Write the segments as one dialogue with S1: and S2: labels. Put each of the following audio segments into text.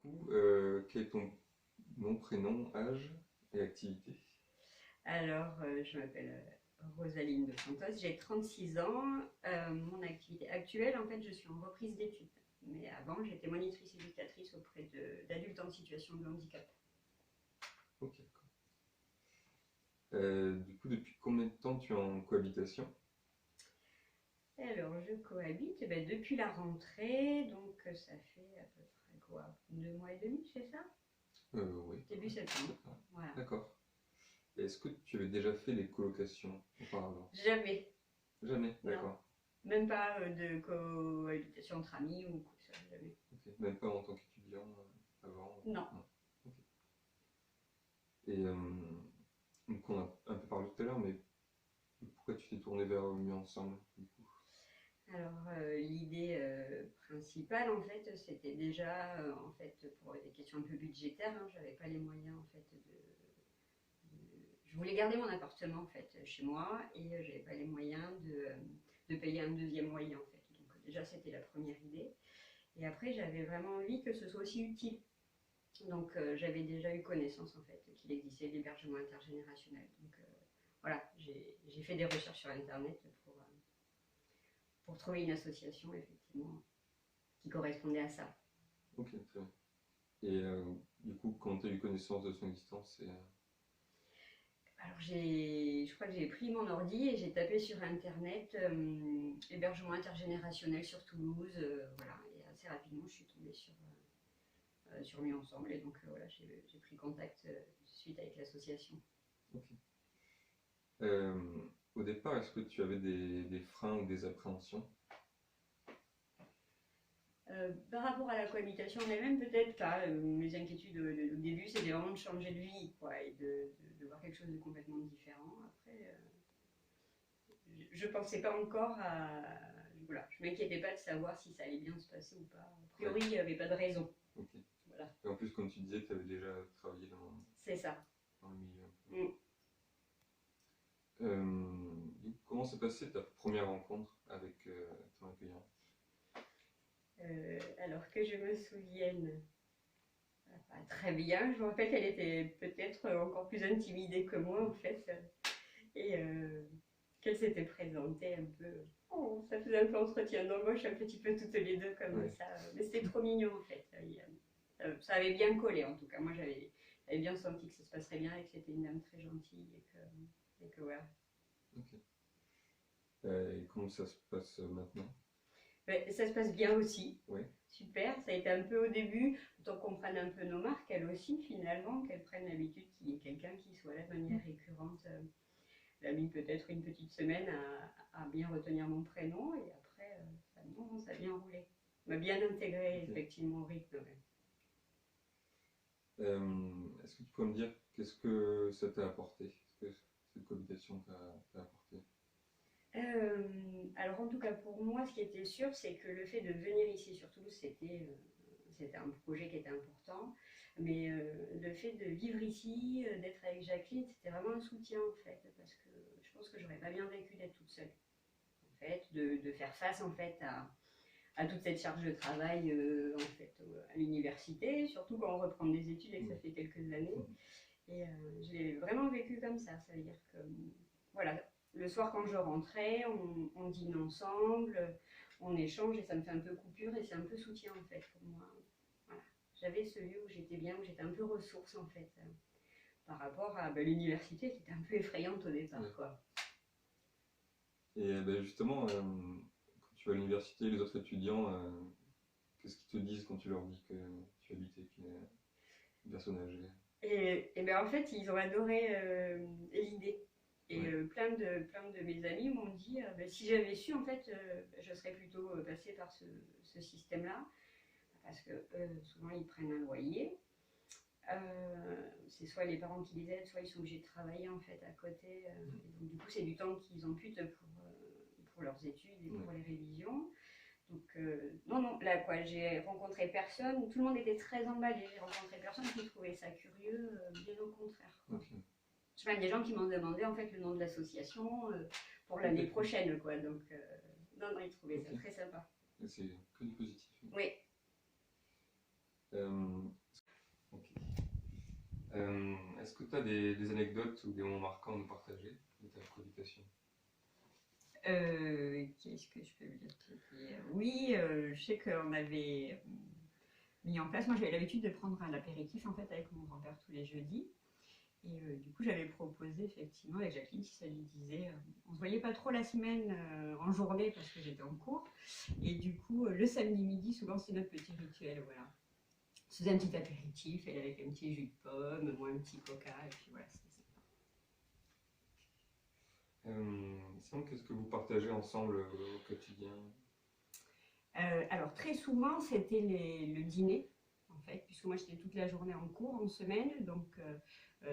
S1: coup, quel est ton nom, prénom, âge et activité?
S2: Alors, je m'appelle Rosaline de Santos, j'ai 36 ans. Mon activité actuelle, en fait, je suis en reprise d'études. Mais avant, j'étais monitrice éducatrice auprès d'adultes en situation de handicap.
S1: Ok, d'accord. Du coup, depuis combien de temps tu es en cohabitation?
S2: Et alors, je cohabite depuis la rentrée, donc ça fait à peu près quoi, 2 mois et demi, c'est ça?
S1: Oui.
S2: Début septembre.
S1: D'accord.
S2: Voilà.
S1: D'accord. Et est-ce que tu avais déjà fait les colocations auparavant?
S2: Jamais,
S1: Jamais,
S2: non.
S1: d'accord.
S2: Même pas de cohabitation entre amis ou quoi, ça, jamais.
S1: Ok. Même pas en tant qu'étudiant avant?
S2: Non.
S1: Non. Ok. Et donc on a un peu parlé tout à l'heure, mais pourquoi tu t'es tourné vers Mieux Ensemble du coup?
S2: Alors, l'idée principale, en fait, c'était déjà, en fait, pour des questions un peu budgétaires, hein, j'avais pas les moyens, en fait, je voulais garder mon appartement, en fait, chez moi, et j'avais pas les moyens de payer un deuxième loyer, en fait. Donc, déjà, c'était la première idée. Et après, j'avais vraiment envie que ce soit aussi utile. Donc, j'avais déjà eu connaissance, en fait, qu'il existait l'hébergement intergénérationnel. Donc, voilà, j'ai fait des recherches sur Internet pour trouver une association, effectivement, qui correspondait à ça.
S1: Ok, très bien. Et du coup, quand tu as eu connaissance de son existence, c'est.
S2: Alors je crois que j'ai pris mon ordi et j'ai tapé sur internet hébergement intergénérationnel sur Toulouse, voilà, et assez rapidement je suis tombée sur Mieux Ensemble et donc voilà, j'ai pris contact suite avec l'association.
S1: Ok. Euh, Au départ, est-ce que tu avais des freins ou des appréhensions?
S2: Par rapport à la cohabitation en elle-même, peut-être pas. Mes inquiétudes au début, c'était vraiment de changer de vie, quoi, et de voir quelque chose de complètement différent. Après, je pensais pas encore à. Voilà, je m'inquiétais pas de savoir si ça allait bien se passer ou pas. A
S1: Ouais.
S2: priori, il n'y avait pas de raison.
S1: Ok.
S2: Voilà,
S1: Et en plus, comme tu disais, tu avais déjà travaillé
S2: c'est ça.
S1: dans le milieu un peu.
S2: Mm.
S1: Comment s'est passée ta première rencontre avec ton accueillant?
S2: Alors que je me souvienne, pas très bien, je me rappelle qu'elle était peut-être encore plus intimidée que moi en fait, et qu'elle s'était présentée un peu. Oh, ça faisait un peu entretien d'embauche, un petit peu toutes les deux comme
S1: Ouais.
S2: ça, mais c'était trop mignon en fait. Ça avait bien collé en tout cas. Moi j'avais bien senti que ça se passerait bien et que c'était une dame très gentille et que voilà.
S1: Ok. Et comment ça se passe maintenant?
S2: Mais ça se passe bien aussi.
S1: Oui.
S2: Super, ça a été un peu au début, tant qu'on prenne un peu nos marques, elle aussi finalement, qu'elle prenne l'habitude qu'il y ait quelqu'un qui soit là de manière récurrente. Elle a mis peut-être une petite semaine à bien retenir mon prénom et après, ça a bien roulé. Elle m'a bien intégré
S1: Ok.
S2: effectivement au rythme. Ouais.
S1: Est-ce que tu peux me dire qu'est-ce que ça t'a apporté? Qu'est-ce que cette cohabitation t'a apporté?
S2: Alors en tout cas pour moi, ce qui était sûr, c'est que le fait de venir ici sur Toulouse, c'était un projet qui était important. Mais le fait de vivre ici, d'être avec Jacqueline, c'était vraiment un soutien en fait, parce que je pense que j'aurais pas bien vécu d'être toute seule. En fait, de faire face en fait à toute cette charge de travail en fait à l'université, surtout quand on reprend des études et que ça
S1: Oui.
S2: fait quelques années. Et je l'ai vraiment vécu comme ça. Ça veut dire que voilà, le soir quand je rentrais, on dîne ensemble, on échange et ça me fait un peu coupure et c'est un peu soutien en fait pour moi. Voilà. J'avais ce lieu où j'étais bien, où j'étais un peu ressource en fait, par rapport à l'université qui était un peu effrayante au départ.
S1: Ouais.
S2: Quoi.
S1: Et ben, justement, quand tu vas à l'université, les autres étudiants, qu'est-ce qu'ils te disent quand tu leur dis que tu habites avec une personne âgée?
S2: Et ben en fait, ils ont adoré l'idée. Et
S1: Ouais.
S2: plein de mes amis m'ont dit ben, si j'avais su, en fait, je serais plutôt passée par ce système-là. Parce que souvent, ils prennent un loyer. C'est soit les parents qui les aident, soit ils sont obligés de travailler en fait à côté. Et donc, du coup, c'est du temps qu'ils amputent pour leurs études et
S1: Ouais.
S2: pour les révisions. Donc, non, non, là, quoi, j'ai rencontré personne, tout le monde était très emballé, j'ai rencontré personne qui trouvait ça curieux, bien au contraire. Quoi.
S1: Ok.
S2: J'ai même des gens qui m'ont demandé en fait le nom de l'association pour l'année
S1: Ok.
S2: prochaine, quoi. Donc, non, non, ils trouvaient ça
S1: Ok.
S2: très sympa.
S1: Et c'est que du positif.
S2: Oui.
S1: Euh, ok. Est-ce que tu as des anecdotes ou des moments marquants à nous partager de ta cohabitation?
S2: Qu'est-ce que je peux vous dire? Oui, je sais qu'on avait mis en place, moi j'avais l'habitude de prendre un apéritif en fait avec mon grand-père tous les jeudis. Et du coup, j'avais proposé effectivement avec Jacqueline, si ça lui disait, on se voyait pas trop la semaine en journée parce que j'étais en cours. Et du coup, le samedi midi, souvent c'est notre petit rituel, voilà. On se faisait un petit apéritif, elle avec un petit jus de pomme, moi un petit coca, et puis voilà, c'était sympa.
S1: Sinon, qu'est-ce que vous partagez ensemble au quotidien?
S2: Alors très souvent, c'était le dîner, en fait, puisque moi j'étais toute la journée en cours en semaine, donc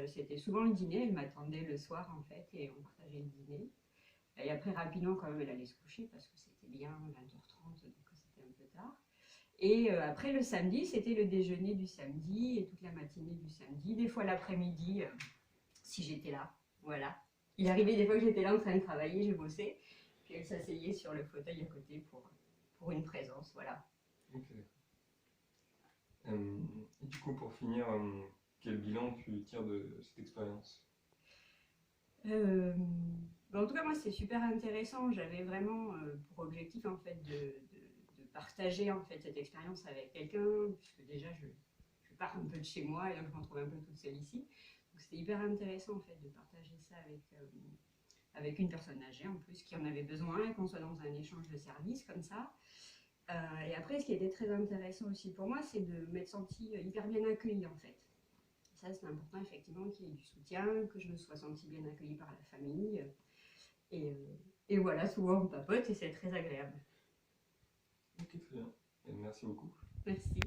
S2: c'était souvent le dîner, elle m'attendait le soir en fait, et on partageait le dîner. Et après rapidement quand même, elle allait se coucher parce que c'était bien 20h30, donc c'était un peu tard. Et après le samedi, c'était le déjeuner du samedi et toute la matinée du samedi, des fois l'après-midi, si j'étais là, voilà. Il arrivait des fois que j'étais là en train de travailler, je bossais, puis elle s'asseyait sur le fauteuil à côté pour une présence, voilà.
S1: Ok, d'accord. Et du coup, pour finir, quel bilan tu tires de cette expérience?
S2: En tout cas, moi, c'est super intéressant. J'avais vraiment pour objectif en fait de partager en fait cette expérience avec quelqu'un, puisque déjà je pars un peu de chez moi et donc je me retrouve un peu toute seule ici. Donc c'était hyper intéressant en fait de partager ça avec une personne âgée en plus qui en avait besoin, qu'on soit dans un échange de services comme ça. Et après, ce qui était très intéressant aussi pour moi, c'est de m'être sentie hyper bien accueillie en fait. Ça, c'est important effectivement qu'il y ait du soutien, que je me sois sentie bien accueillie par la famille. Et, et voilà, souvent on papote et c'est très agréable.
S1: Ok, très bien. Et merci beaucoup.
S2: Merci.